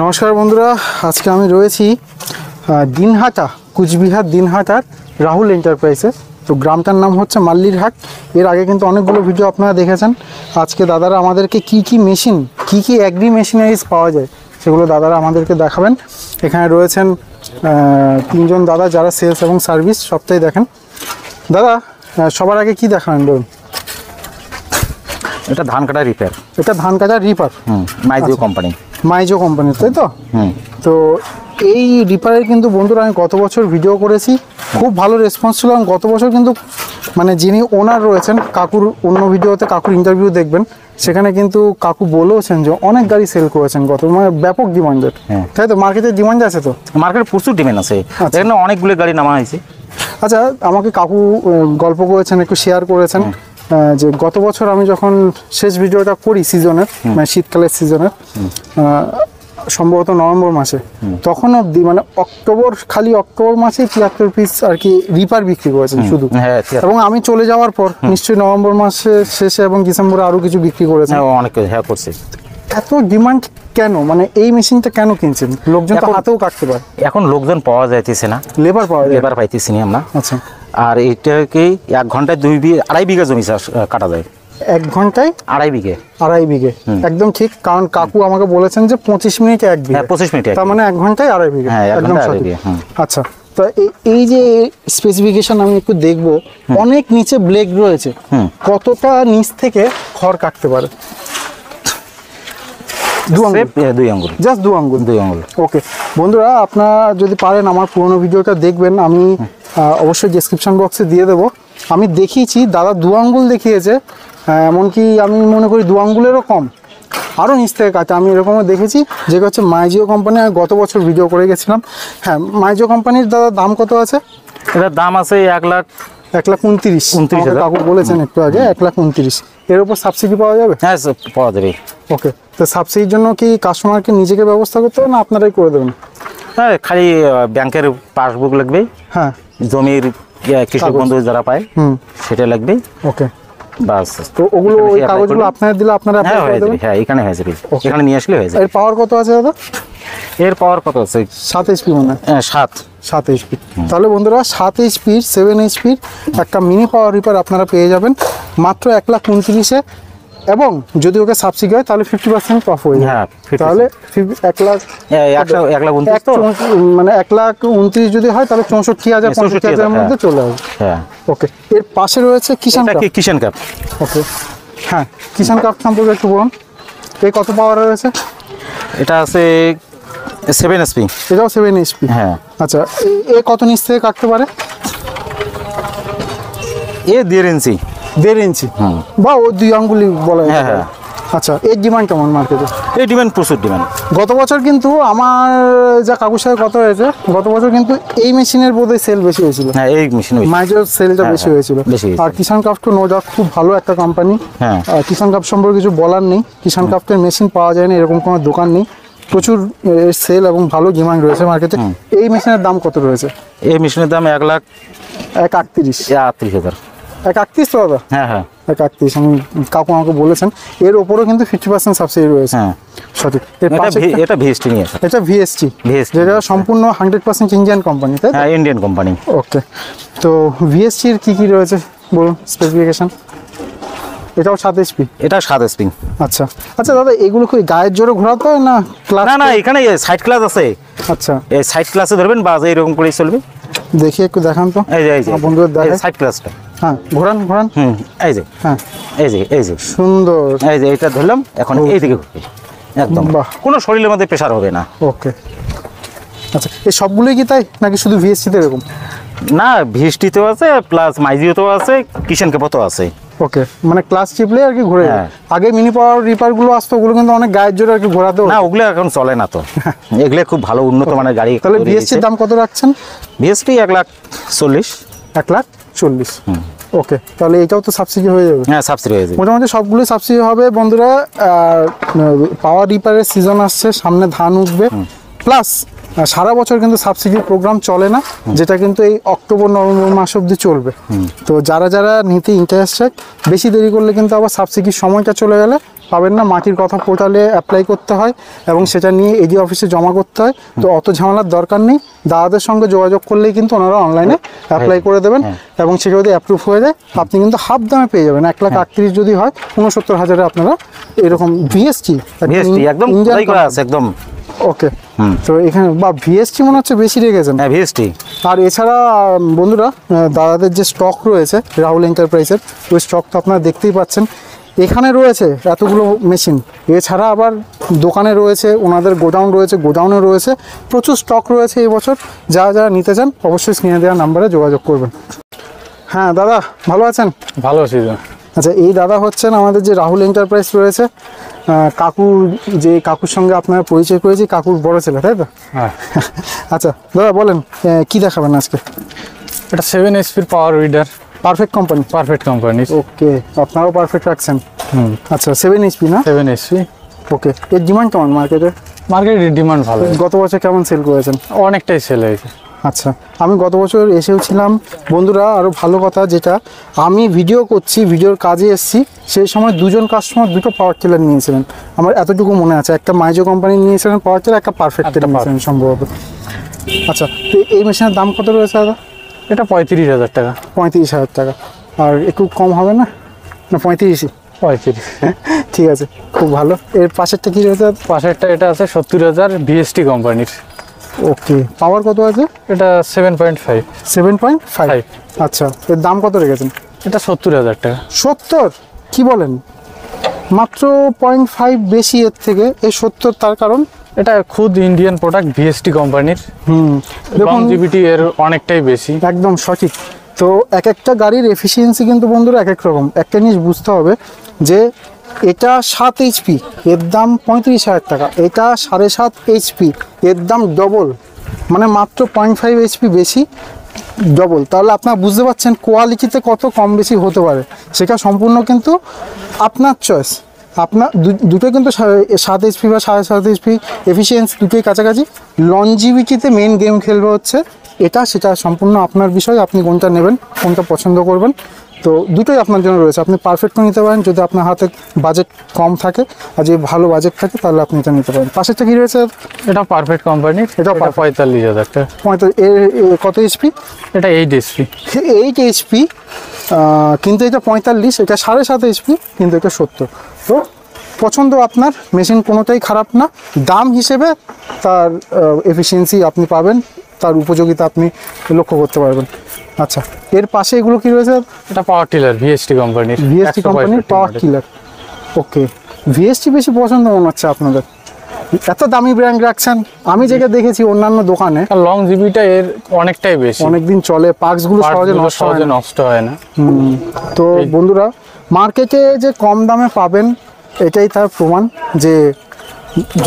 নমস্কার বন্ধুরা, আজকে আমি রয়েছি দিনহাটা, কুচবিহার দিনহাটার রাহুল এন্টারপ্রাইজে। তো গ্রামটার নাম হচ্ছে মাল্লিরহাট। এর আগে কিন্তু অনেকগুলো ভিডিও আপনারা দেখেছেন। আজকে দাদারা আমাদেরকে কি মেশিন, কি অ্যাগ্রি মেশিনারিজ পাওয়া যায় সেগুলো দাদারা আমাদেরকে দেখাবেন। এখানে রয়েছেন তিনজন দাদা যারা সেলস এবং সার্ভিস সবটাই দেখেন। দাদা, সবার আগে কি দেখাবেন বলুন? এটা ধান কাটা রিপেয়ার। এটা ধান কাটার রিপার, মাইজিও কোম্পানি। মাইজো কোম্পানির, তাই তো? তো এই রিপারের কিন্তু বন্ধুরা আমি গত বছর ভিডিও করেছি, খুব ভালো রেসপন্স ছিল। এবং গত বছর কিন্তু মানে যিনি ওনার রয়েছেন কাকুর, অন্য ভিডিওতে কাকুর ইন্টারভিউ দেখবেন, সেখানে কিন্তু কাকু বলেওছেন যে অনেক গাড়ি সেল করেছেন গত, মানে ব্যাপক ডিমান্ডেড, তাই তো? মার্কেটের ডিমান্ড আছে তো? মার্কেটে প্রচুর ডিমান্ড আছে, এখানে অনেকগুলো গাড়ি নামা হয়েছে। আচ্ছা, আমাকে কাকু গল্প করেছেন, একটু শেয়ার করেছেন যে গত বছর আমি যখন শেষ ভিডিওটা করি সিজনের, মানে শীতকালের সিজনের, সম্ভবত নভেম্বর মাসে, তখন অবধি মানে খালি অক্টোবর মাসে 73 পিস আর কি রিপার বিক্রি করেছেন শুধু। এবং আমি চলে যাওয়ার পর নিশ্চয়ই নভেম্বর মাসে শেষে এবং ডিসেম্বরে আরো কিছু বিক্রি করেছেন। অনেক করছে। এত ডিমান্ড কেন? মানে এই মেশিনটা কেন কিনছেন? লোকজন তো হাতেও কাটতে পারে। এখন লোকজন পাওয়া যাইতেছে না, লেবার পাইতেছি না আমরা। আচ্ছা, আর এইটাকে 1 ঘন্টায় 2.5 বিঘা জমি কাটা যায়। 1 ঘন্টায় 2.5 বিঘে? একদম ঠিক। কারণ কাকু আমাকে বলেছেন যে 25 মিনিটে 1 বিঘা। 25 মিনিটে, তার মানে 1 ঘন্টায় 2.5 বিঘা। একদম সঠিক। আচ্ছা, তো এই যে স্পেসিফিকেশন আমি একটু দেখবো, অনেক নিচে ব্লেড রয়েছে, কতটা নিচ থেকে খড় কাটতে পারে? 2 আঙ্গুল, জাস্ট 2 আঙ্গুল। ওকে বন্ধুরা, আপনারা যদি পারেন আমার পুরোনো ভিডিওটা দেখবেন, আমি অবশ্যই ডেসক্রিপশন বক্সে দিয়ে দেবো। আমি দেখিয়েছি, দাদা 2 আঙ্গুল দেখিয়েছে, এমনকি আমি মনে করি 2 আঙ্গুলেরও কম, আরও নিচ থেকে কাটে। আমি এরকমও দেখেছি, যেটা হচ্ছে মাইজিও কোম্পানি। আমি গত বছর ভিডিও করে গেছিলাম। হ্যাঁ, মাইজিও কোম্পানির দাদা দাম কত আছে? এটার দাম আছে 1,29,000। কাকু বলেছেন একটু আগে 1,29,000। এর উপর সাবসিডি পাওয়া যাবে? হ্যাঁ, পাওয়া যাবে। ওকে, তো সাবসিডির জন্য কি কাস্টমারকে নিজেকে ব্যবস্থা করতে হবে না আপনারাই করে দেবেন? হ্যাঁ, খালি ব্যাংকের পাসবুক লাগবে, হ্যাঁ, জমির কৃষক বন্ধু যারা পায় সেটা লাগবে। ওকে, বাস। তো ওগুলো, ওই কাগজগুলো আপনারা দিলে আপনারা অ্যাপ্লাই করে দেবেন? হ্যাঁ, এখানে হয়ে যাবে, এখানে নিয়ে আসলে হয়ে যাবে। এর পাওয়ার কত আছে দাদা? এর পাওয়ার কত আছে? 7 HP মনে হয়। হ্যাঁ, 7 HP। তাহলে বন্ধুরা 7 HP 7 HP একটা মিনি পাওয়ার রিপার আপনারা পেয়ে যাবেন মাত্র 1,29,000-এ। এবং যদি ওকে সাবসিডি হয় তাহলে 50% অফ হয়ে যাবে। তাহলে 1,29,000 মানে 1,29,000 যদি হয় তাহলে 64,000-65,000-এর মধ্যে চলে আসবে। ওকে, এর পাশে রয়েছে কিষান কাপ। ওকে, হ্যাঁ, কিষান কাপ সম্পর্কে একটু বলুন। এই কত পাওয়ার রয়েছে? এটা আছে 7 HP। এটাও 7 HP। হ্যাঁ। আচ্ছা, এ কত নিচ থেকে কাটতে পারে? এ 1.5 ইঞ্চি। 1.5 ইঞ্চি বা ও 2 আঙ্গুলি বলা যায়। হ্যাঁ। আচ্ছা, এর ডিমান্ড কেমন মার্কেটে? এই ডিমান্ড প্রচুর ডিমান্ড। গত বছর কিন্তু আমার যা কাকুর সাথে কথা হয়েছে, গত বছর কিন্তু এই মেশিনের বোধহয় সেল বেশি হয়েছিল। হ্যাঁ, এই মেশিন মাইজোর সেলটা বেশি হয়েছিল। আর কিষান কাপ তো নো ডাউট খুব ভালো একটা কোম্পানি। হ্যাঁ, কিষান কাপ সম্পর্কে কিছু বলার নেই। কিষান কাপের মেশিন পাওয়া যায় না এরকম কোনো দোকান নেই। প্রচুর সেল এবং ভালো ডিমান্ড রয়েছে মার্কেটে। এই মেশিনের দাম কত রয়েছে? এই মেশিনের দাম 1,38,000। 1,38 তো দাদা? হ্যাঁ, 1,38। আমি কাকু আমাকে বলেছেন এর ওপরও কিন্তু 50% সাবসিডি রয়েছে। হ্যাঁ, সঠিক। এটা ভিএসটি নিয়ে আছে। এটা ভিএসটি, যেটা সম্পূর্ণ 100% ইন্ডিয়ান কোম্পানি, তাই? হ্যাঁ, ইন্ডিয়ান কোম্পানি। ওকে, তো ভিএসটির কি রয়েছে বলুন স্পেসিফিকেশন? এটাও 7 HP? এটা 7 HP। আচ্ছা দাদা, এগুলো কি গায়ের জোরে ঘোরাতে হয় না ক্লাস? না, এখানে সাইড ক্লাস আছে। আচ্ছা, এই সাইড ক্লাসে ধরবেন, বাস এরকম করেই চলবে। দেখি একটু দেখান তো। এই যে বন্ধুদের দেখেন সাইড ক্লাসটা। হ্যাঁ, ঘোরান। এই যে, হ্যাঁ, এই যে সুন্দর। এই যে এটা ধরলাম, এখন এই দিকে ঘুরবে একদম, কোনো শরীরের মধ্যে প্রেসার হবে না। ওকে, আচ্ছা, এই সবগুলোই কি তাই নাকি শুধু ভিএসটিতে এরকম? না, ভিএসটিতেও আছে, প্লাস মাইজিওতেও আছে, কিষান কাপও আছে। ওকে, মানে ক্লাস চিপলে আর কি ঘুরে। আগে মিনি পাওয়ার রিপার গুলো আসতো, ওগুলো কিন্তু অনেক গায়ের জোরে আর কি ঘোরাতে। না, ওগুলো এখন চলে না তো। এগুলো খুব ভালো উন্নত মানের গাড়ি। তাহলে ভিএসটির দাম কত রাখছেন? ভিএসটি 1,40,000। 1,40,000। ওকে, তাহলে এটাও তো সাবসিডি হয়ে যাবে? হ্যাঁ, সাবসিডি হয়ে যাবে। মোটামুটি সবগুলো সাবসিডি হবে বন্ধুরা। পাওয়ার রিপারের সিজন আসছে, সামনে ধান উঠবে, প্লাস সারা বছর কিন্তু সাবসিডির প্রোগ্রাম চলে না, যেটা কিন্তু এই অক্টোবর নভেম্বর মাস অবধি চলবে। তো যারা যারা নিতে ইন্টারেস্টেড, বেশি দেরি করলে কিন্তু আবার সাবসিডির সময়টা চলে গেলে পাবেন না। মাটির কথা পোর্টালে অ্যাপ্লাই করতে হয় এবং সেটা নিয়ে এডি অফিসে জমা করতে হয়। তো অত ঝামেলার দরকার নেই, দাদাদের সঙ্গে যোগাযোগ করলেই কিন্তু ওনারা অনলাইনে অ্যাপ্লাই করে দেবেন এবং সেটা যদি অ্যাপ্রুভ হয়ে যায় আপনি কিন্তু হাফ দামে পেয়ে যাবেন। 1,38,000 যদি হয় 69,000-এ আপনারা এরকম ভিএসটি একদম একদম ওকে। তো এখানে বা ভিএসটি মনে হচ্ছে বেশি রেখেছেন। হ্যাঁ ভিএসটি। আর এছাড়া বন্ধুরা দাদাদের যে স্টক রয়েছে রাহুল এন্টারপ্রাইজের, ওই স্টক তো আপনারা দেখতেই পাচ্ছেন। এখানে রয়েছে এতগুলো মেশিন, এছাড়া আবার দোকানে রয়েছে, ওনাদের গোডাউন রয়েছে, গোডাউনে রয়েছে, প্রচুর স্টক রয়েছে এই বছর। যারা যারা নিতে চান অবশ্যই স্ক্রিনে দেওয়া নাম্বারে যোগাযোগ করবেন। হ্যাঁ দাদা, ভালো আছেন? ভালো আছি। আচ্ছা, এই দাদা হচ্ছেন আমাদের যে রাহুল এন্টারপ্রাইজ রয়েছে, কাকুর সঙ্গে আপনারা পরিচয় করেছি, কাকুর বড় ছেলে, তাই তো? হ্যাঁ। আচ্ছা দাদা বলেন কি দেখাবেন আজকে? এটা 7 HP power weeder, perfect company. Perfect company. Okay, আপনারাও পারফেক্ট রাখছেন। আচ্ছা 7 HP না? 7 HP। ওকে, এর ডিমান্ড কেমন মার্কেটে? মার্কেটের ডিমান্ড ভালো। গত বছর কেমন সেল করেছেন? অনেকটাই সেল হয়েছে। আচ্ছা, আমি গত বছর এসেও ছিলাম বন্ধুরা। আরও ভালো কথা, যেটা আমি ভিডিও করছি, ভিডিওর কাজে এসেছি, সেই সময় দুজন কাস্টমার দুটো পাওয়ার টিলার নিয়েছিলেন, আমার এতটুকু মনে আছে। একটা মাইজো কোম্পানি নিয়েছিলেন পাওয়ার টিলার, একটা পারফেক্ট নিয়েছিলেন সম্ভবত। আচ্ছা, তো এই মেশিনের দাম কত রয়েছে দাদা? এটা 35,000 টাকা। 35,000 টাকা। আর একটু কম হবে না? না 35ই? 35। ঠিক আছে, খুব ভালো। এর পাশেরটা কি রয়েছে? পাশেরটা এটা আছে 70,000 ভিএসটি কোম্পানির। ওকে, পাওয়ার কত আছে? এটা 7.5। 7.5। আচ্ছা, এর দাম কত রেখেছেন? এটা 70,000 টাকা। 70? কি বলেন, মাত্র 0.5 বেশি এর থেকে। এই 70 তার কারণ? এটা খুদ ইন্ডিয়ান প্রোডাক্ট, ভিএসটি কোম্পানির। দেখুন লংজিভিটি এর অনেকটাই বেশি। একদম সঠিক। তো এক একটা গাড়ির এফিসিয়েন্সি কিন্তু বন্ধুরা এক এক রকম। একটা জিনিস বুঝতে হবে যে এটা 7 HP, এর দাম 35,000 টাকা। এটা 7.5 HP, এর দাম ডবল, মানে মাত্র 0.5 HP বেশি, ডবল। তাহলে আপনারা বুঝতে পারছেন কোয়ালিটিতে কত কম বেশি হতে পারে। সেটা সম্পূর্ণ কিন্তু আপনার চয়েস। আপনার দুটো কিন্তু 7 HP বা 7.5 HP এফিসিয়েন্সি দুটোই কাছাকাছি। লনজিভিটিতে মেন গেম খেলবে হচ্ছে এটা, সেটা সম্পূর্ণ আপনার বিষয়। আপনি কোনটা নেবেন, কোনটা পছন্দ করবেন, তো দুটোই আপনার জন্য রয়েছে। আপনি পারফেক্টও নিতে পারেন যদি আপনার হাতে বাজেট কম থাকে, আর যদি ভালো বাজেট থাকে তাহলে আপনি এটা নিতে পারেন। পাশেরটা কি রয়েছে? এটা পারফেক্ট কোম্পানির। এটা 45,000 টাকা। 45। কত HP? এটা 8 HP। 8 HP, কিন্তু এটা 45, এটা 7.5 HP, কিন্তু এটা 70। তো পছন্দ আপনার, মেশিন কোনোটাই খারাপ না। দাম হিসেবে তার এফিসিয়েন্সি আপনি পাবেন, তার উপযোগিতা আপনি লক্ষ্য করতে পারবেন। আচ্ছা, এর পাশে এগুলো কি রয়েছে? এটা পাওয়ার টিলার, ভিএসটি কোম্পানির। ভিএসটি কোম্পানির পাওয়ার টিলার। ওকে, ভিএসটি বেশি পছন্দ মনে হচ্ছে আপনাদের, এত দামি ব্র্যান্ড রাখছেন। আমি যেটা দেখেছি অন্যান্য দোকানে, লংজিভিটা এর অনেকটাই বেশি, অনেকদিন চলে, পার্টসগুলো সহজে নষ্ট হয় না। তো বন্ধুরা, মার্কেটে যে কম দামে পাবেন এটাই তার প্রমাণ। যে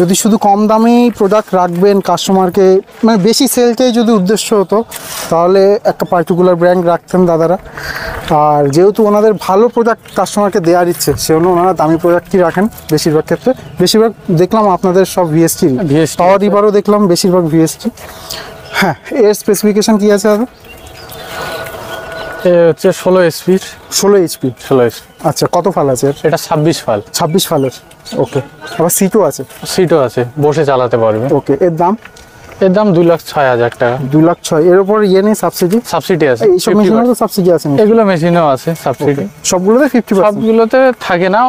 যদি শুধু কম দামেই প্রোডাক্ট রাখবেন কাস্টমারকে, মানে বেশি সেলটাই যদি উদ্দেশ্য হতো, তাহলে একটা পার্টিকুলার ব্র্যান্ড রাখতেন দাদারা। আর যেহেতু ওনাদের ভালো প্রোডাক্ট কাস্টমারকে দেওয়ার ইচ্ছে, সেজন্য ওনারা দামি প্রোডাক্টই রাখেন বেশিরভাগ ক্ষেত্রে। বেশিরভাগ দেখলাম আপনাদের সব ভিএসটি, পাওয়ার রিবারও দেখলাম বেশিরভাগ ভিএসটি। হ্যাঁ, এর স্পেসিফিকেশন কী আছে দাদা? হচ্ছে 16 HP। 16 HP। আচ্ছা, কত ফাল আছে? এটা 26 ফাল। 26 ফালের। ওকে, আবার সিটও আছে? সিটও আছে, বসে চালাতে পারবে। ওকে, এর দাম? এর দাম 2,06,000 টাকা। 2,06,000। এর উপর ইয়ে নেই, সাবসিডি আছে? এইসব মেশিনেও তো সাবসিডি আছে? এগুলো মেশিনেও আছে সাবসিডি। সবগুলোতে 50%? সবগুলোতে থাকে না,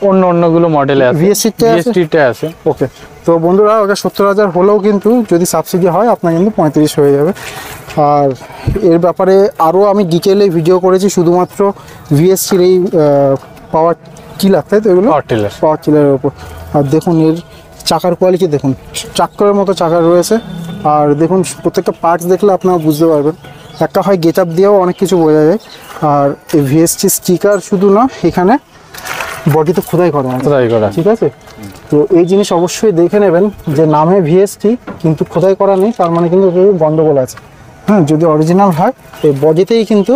অন্যগুলো মডেলে আছে। ভিএসটিতে আছে। ওকে, তো বন্ধুরা ওটা 70,000 হলেও কিন্তু যদি সাবসিডি হয় আপনার কিন্তু 35 হয়ে যাবে। আর এর ব্যাপারে আরও আমি ডিটেলে ভিডিও করেছি শুধুমাত্র ভিএসটির এই পাওয়ার টিলার, তাই তো? এগুলো পাওয়ার টিলারের ওপর। আর দেখুন এর চাকার কোয়ালিটি দেখুন, ট্রাক্টরের মতো চাকা রয়েছে। আর দেখুন প্রত্যেকটা পার্টস দেখলে আপনারা বুঝতে পারবেন। একটা হয় গেট আপ দিয়েও অনেক কিছু বোঝা যায়। আর এই ভিএসটি স্টিকার শুধু না, এখানে বডিতে খোদাই করা আছে, ঠিক আছে? তো এই জিনিস অবশ্যই দেখে নেবেন যে নামে ভিএসটি কিন্তু খোদাই করা নেই, তার মানে কিন্তু গন্ডগোল আছে। হ্যাঁ, যদি অরিজিনাল হয় এই বডিতেই কিন্তু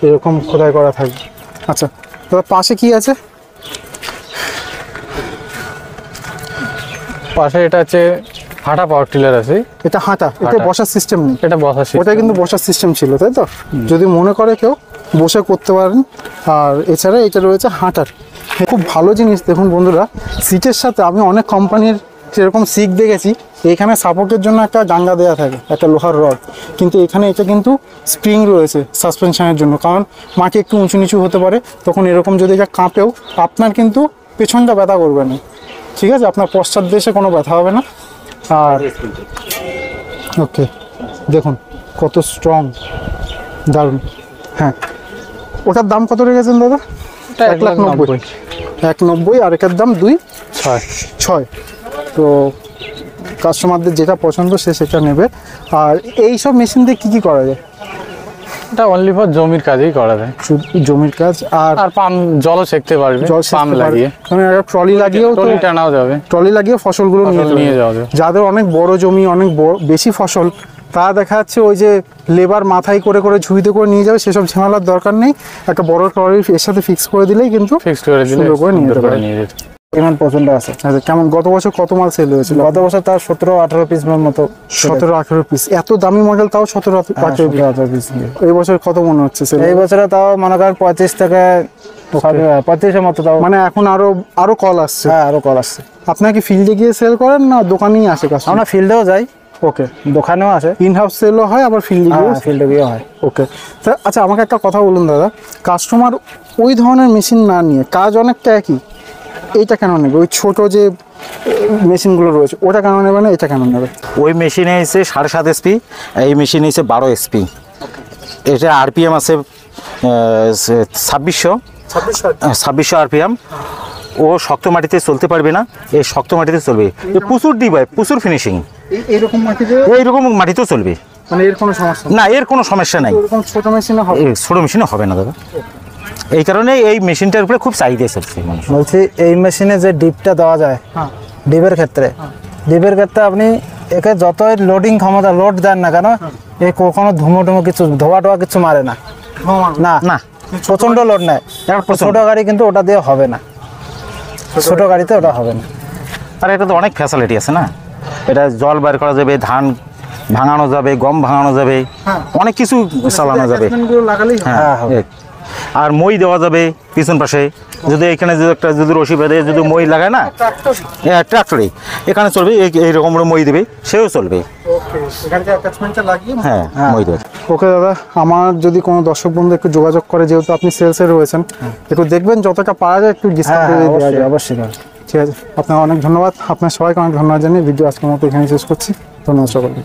এরকম খোদাই করা থাকবে। আচ্ছা, তবে পাশে কি আছে? পাশে এটা আছে হাঁটা পাওয়ার টিলার আছে। এটা হাঁটা, এটা বসার সিস্টেম নেই, এটা বসার সিস্টেম। ওটা কিন্তু বসার সিস্টেম ছিল, তাই তো? যদি মনে করে কেউ বসে করতে পারেন। আর এছাড়া এটা রয়েছে হাঁটার, খুব ভালো জিনিস। দেখুন বন্ধুরা, সিটের সাথে আমি অনেক কোম্পানির সেরকম সিট দেখেছি, এখানে সাপোর্টের জন্য একটা জাঙ্গা দেওয়া থাকে, একটা লোহার রড, কিন্তু এখানে এটা কিন্তু স্প্রিং রয়েছে সাসপেনশনের জন্য, কারণ মাটি একটু উঁচু নিচু হতে পারে, তখন এরকম যদি এটা কাঁপেও আপনার কিন্তু পেছনটা ব্যথা করবে না, ঠিক আছে? আপনার পশ্চাৎ দেশে কোনো ব্যথা হবে না। আর ওকে, দেখুন কত স্ট্রং, দারুণ। হ্যাঁ, ওটার দাম কত রেখেছেন দাদা? 1,90,000। 1,90,000, আর এটার দাম 2,600। তো কাস্টমারদের যেটা পছন্দ সে সেটা নেবে। আর এই সব মেশিন দিয়ে কী কী করা যায়? এটা অনলি ফর জমির কাজেই করা যায়, শুধু জমির কাজ। আর পাম্প জলও সেকতে পারবে, পাম্প লাগিয়ে, মানে ট্রলি লাগিয়েও, ট্রলি টানাও যাবে, ট্রলি লাগিয়ে ফসলগুলো নিয়ে যাওয়া যাবে। যাদের অনেক বড় জমি, অনেক বেশি ফসল, তা দেখা যাচ্ছে ওই যে লেবার মাথায় করে করে ঝুড়িতে করে নিয়ে যাবে, সেসব ঝামেলার দরকার নেই। একটা বড় ট্রলি এর সাথে ফিক্স করে দিলেই কিন্তু সুন্দর করে নিয়ে যেতে পারে। ডিমান্ড প্রচন্ড আছে। আচ্ছা, কেমন গত বছর কত মাল সেল হয়েছিল? গত বছর তার 17-18 পিস মতো। 17-18 পিস? এত দামি মডেল তাও 17-18 পিস। এই বছর কত মনে হচ্ছে সেল? এই বছরে তাও মনে করেন 35 থেকে 35 এর মতো তাও। মানে এখন আরো কল আসছে? হ্যাঁ, আরো কল আসছে। আপনারা কি ফিল্ডে গিয়ে সেল করেন না দোকানেই আসে কাস্টমার? আমরা ফিল্ডেও যাই, ওকে, দোকানেও আসে, ইন হাউস সেলও হয়, আবার ফিল্ডে গিয়েও হয়। ওকে। আচ্ছা, আমাকে একটা কথা বলুন দাদা, কাস্টমার ওই ধরনের মেশিন না নিয়ে, কাজ অনেকটা একই, এইটা কেন নেবে? ওই ছোট যে মেশিনগুলো রয়েছে ওটা কেন নেবে না, এটা কেন নেবে? ওই মেশিনে এসে 7.5 এসপি, এই মেশিনে এসে 12 এসপি। এটা আরপিএম আছে 2600 আরপিএম। ও শক্ত মাটিতে চলতে পারবে না, এই শক্ত মাটিতে চলবে। প্রচুর ডিপ হয়, প্রচুর ফিনিশিং, এইরকম মাটিতে, এইরকম মাটিতেও চলবে, মানে এর কোনো সমস্যা না, এর কোনো সমস্যা নাই। এরকম ছোট মেশিনে হবে? ছোট মেশিনে হবে না দাদা, এই কারণে এই মেশিনটার উপরে খুব চাহিদা চলছে মানুষ। বলছি এই মেশিনে যে ডিপটা দেওয়া যায়, ডিপের ক্ষেত্রে আপনি একে যতই লোডিং ক্ষমতা লোড দেন না কেন, এ কখনো ধুমো কিছু ধোয়া টোয়া কিছু মারে না, না না, প্রচন্ড লোড নেয়। ছোট গাড়ি কিন্তু ওটা দিয়ে হবে না, ছোট গাড়িতে ওটা হবে না। আর এটা তো অনেক ফ্যাসিলিটি আছে না, এটা জল বার করা যাবে, ধান ভাঙানো যাবে, গম ভাঙানো যাবে, অনেক কিছু চালানো যাবে। হ্যাঁ, আর মই দেওয়া যাবে পিছন পাশে, যদি এখানে যদি একটা যদি রশি বেঁধে যদি মই লাগায় না, ট্রাক্টরে এখানে চলবে, এইরকম মই দেবে, সেও চলবে। হ্যাঁ, মই দেবে। ওকে দাদা, আমার যদি কোনো দর্শক বন্ধু একটু যোগাযোগ করে, যেহেতু আপনি সেলসে রয়েছেন, একটু দেখবেন যতটা পারা যায় একটু ডিসকাউন্ট করে দেওয়া যায়। অবশ্যই। ঠিক আছে, আপনার অনেক ধন্যবাদ। আপনার সবাইকে অনেক ধন্যবাদ জানিয়ে ভিডিও আজকের মতো এখানে শেষ করছি। ধন্যবাদ সকলকে।